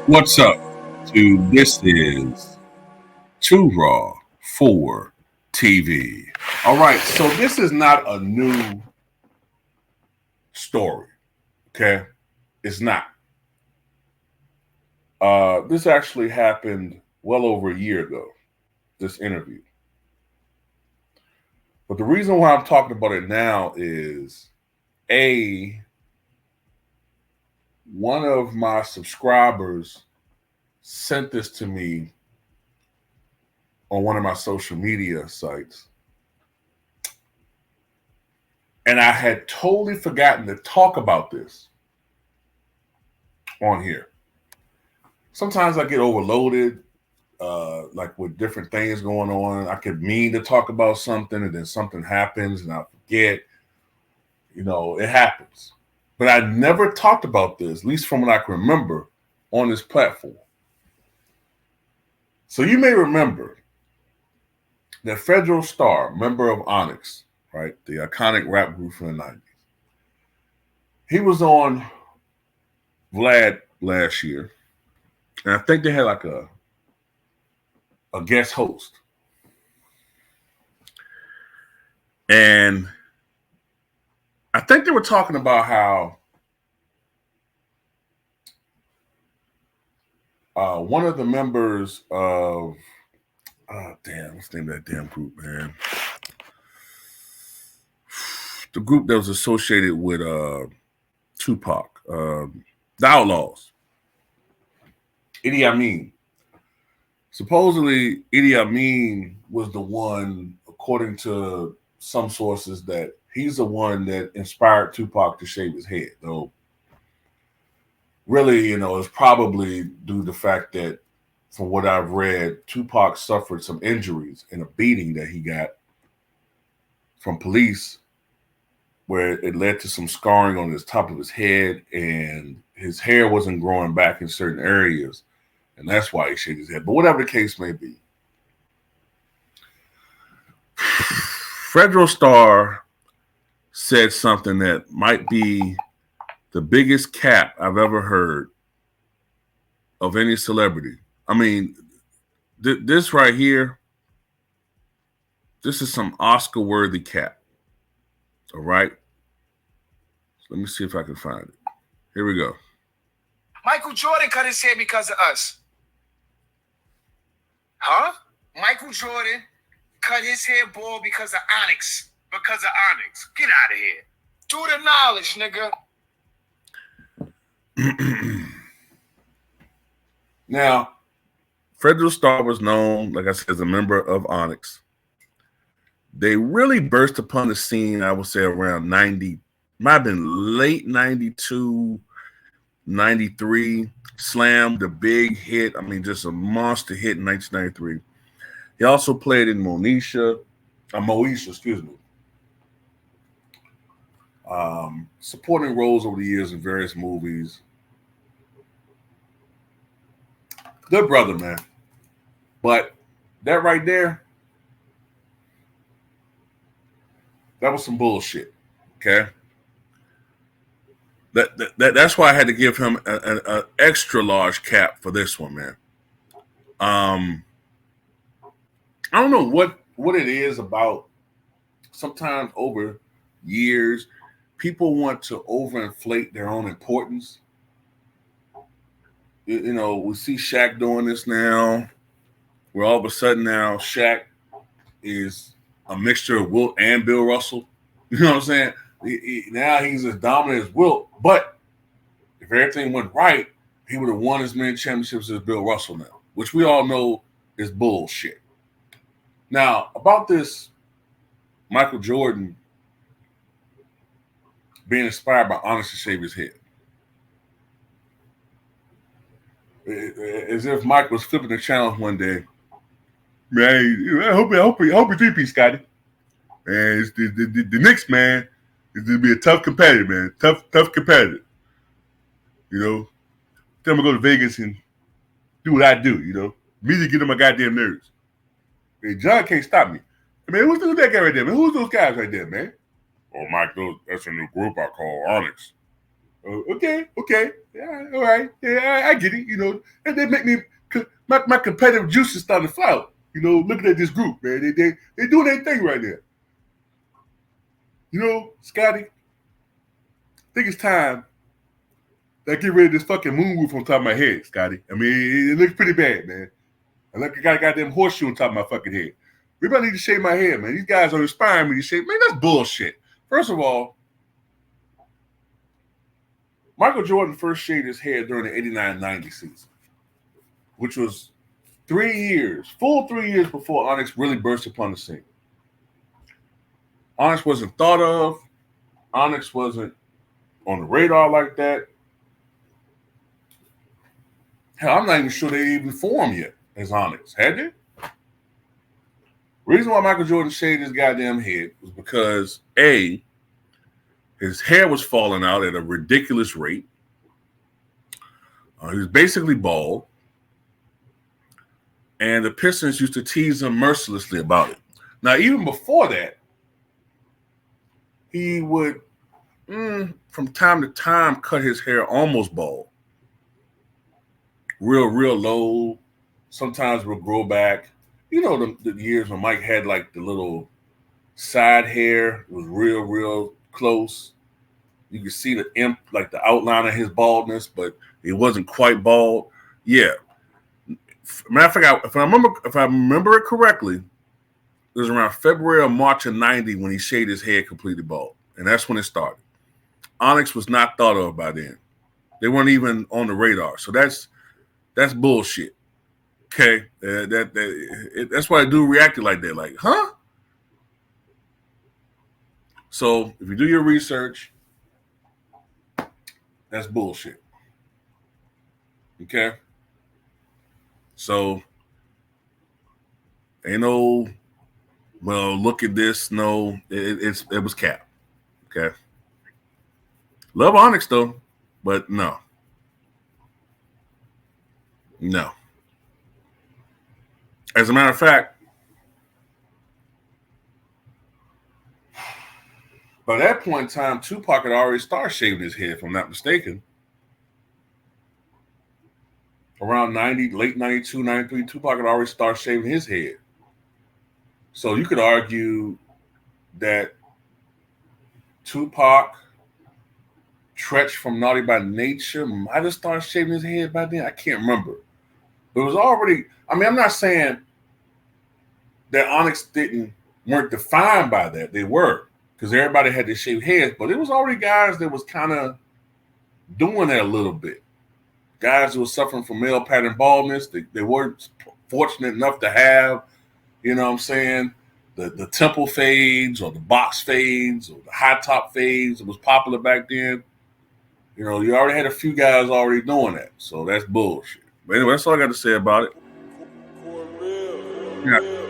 What's up? This is Too Raw for TV. All right, so this is not a new story. Okay, it's not. This actually happened well over a year ago. This interview, but the reason why I'm talking about it now is a one of my subscribers sent this to me on one of my social media sites. And I had totally forgotten to talk about this on here. Sometimes I get overloaded, like with different things going on. I could mean to talk about something and then something happens and I forget. It happens. But I never talked about this, at least from what I can remember, on this platform. So you may remember that Fredro Starr, member of Onyx, right, the iconic rap group from the 90s, he was on Vlad last year, and I think they had like a guest host. And I think they were talking about how one of the members of what's the name of that damn group, man? The group that was associated with Tupac, the Outlaws, Idi Amin. Supposedly, Idi Amin was the one, according to some sources, that he's the one that inspired Tupac to shave his head. Though, really, it's probably due to the fact that, from what I've read, Tupac suffered some injuries in a beating that he got from police, where it led to some scarring on the top of his head, and his hair wasn't growing back in certain areas, and that's why he shaved his head. But whatever the case may be, Fredro Starr said something that might be the biggest cap I've ever heard of any celebrity. I mean, this right here, this is some Oscar-worthy cap. All right? Let me see if I can find it. Here we go. Michael Jordan cut his hair because of us. Huh? Michael Jordan cut his hair bald because of Onyx. Because of Onyx. Get out of here. Do the knowledge, nigga. Now, Fredro Starr was known, like I said, as a member of Onyx. They really burst upon the scene, I would say, around 90, might have been late 92, 93. Slam, the big hit. I mean, just a monster hit in 1993. He also played in Moesha, excuse me. Supporting roles over the years in various movies. Good brother, man. But that right there, that was some bullshit. Okay. That's why I had to give him an extra large cap for this one, man. I don't know what it is about. Sometimes over years, people want to overinflate their own importance. We see Shaq doing this now, where all of a sudden now Shaq is a mixture of Wilt and Bill Russell. You know what I'm saying? Now he's as dominant as Wilt, but if everything went right, he would have won as many championships as Bill Russell now, which we all know is bullshit. Now, about this Michael Jordan being inspired by Onyx to shave his head. As if Mike was flipping the channel one day. Man, I hope you three-piece, Scotty. Man, it's the Knicks, man, is going to be a tough competitor, man. Tough competitor. Then I'm going to go to Vegas and do what I do, Immediately get on my goddamn nerves. Hey, John can't stop me. Man, who's that guy right there, man? Who's those guys right there, man? Oh, Mike, that's a new group I call Onyx. Okay. Yeah, all right. Yeah, I get it. You know, and they make me my competitive juices starting to flow. You know, looking at this group, man, they doing their thing right there. You know, Scotty, I think it's time that I get rid of this fucking moonroof on top of my head, Scotty. I mean, it looks pretty bad, man. I look, I got a goddamn horseshoe on top of my fucking head. We about need to shave my head, man. These guys are inspiring me to shave. Man, that's bullshit. First of all, Michael Jordan first shaved his hair during the 89-90 season, which was 3 years, full 3 years before Onyx really burst upon the scene. Onyx wasn't thought of. Onyx wasn't on the radar like that. Hell, I'm not even sure they even formed yet as Onyx. Had they? Reason why Michael Jordan shaved his goddamn head was because A, his hair was falling out at a ridiculous rate. He was basically bald. And the Pistons used to tease him mercilessly about it. Now, even before that, he would, from time to time, cut his hair almost bald. Real low. Sometimes will grow back. You know the years when Mike had like the little side hair. It was real close. You could see the like the outline of his baldness, but it wasn't quite bald. Yeah. Matter of fact, if I remember it correctly, it was around February or March of '90 when he shaved his head completely bald, and that's when it started. Onyx was not thought of by then; they weren't even on the radar. So that's bullshit. Okay, that's why I do reacted like that. Like, huh? So if you do your research, that's bullshit. Okay. So ain't no, well, look at this. No, it was cap. Okay. Love Onyx though, but no. As a matter of fact, by that point in time, Tupac had already started shaving his head, if I'm not mistaken. Around 90, late 92, 93, Tupac had already started shaving his head. So you could argue that Tupac, Tretch from Naughty by Nature might have started shaving his head by then. I can't remember. But it was already, I mean, I'm not saying that Onyx weren't defined by that. They were, because everybody had to shave heads, but it was already guys that was kind of doing that a little bit. Guys who were suffering from male pattern baldness, they weren't fortunate enough to have, you know what I'm saying, the temple fades or the box fades or the high top fades. It was popular back then. You know, you already had a few guys already doing that. So that's bullshit. But anyway, that's all I got to say about it. Yeah.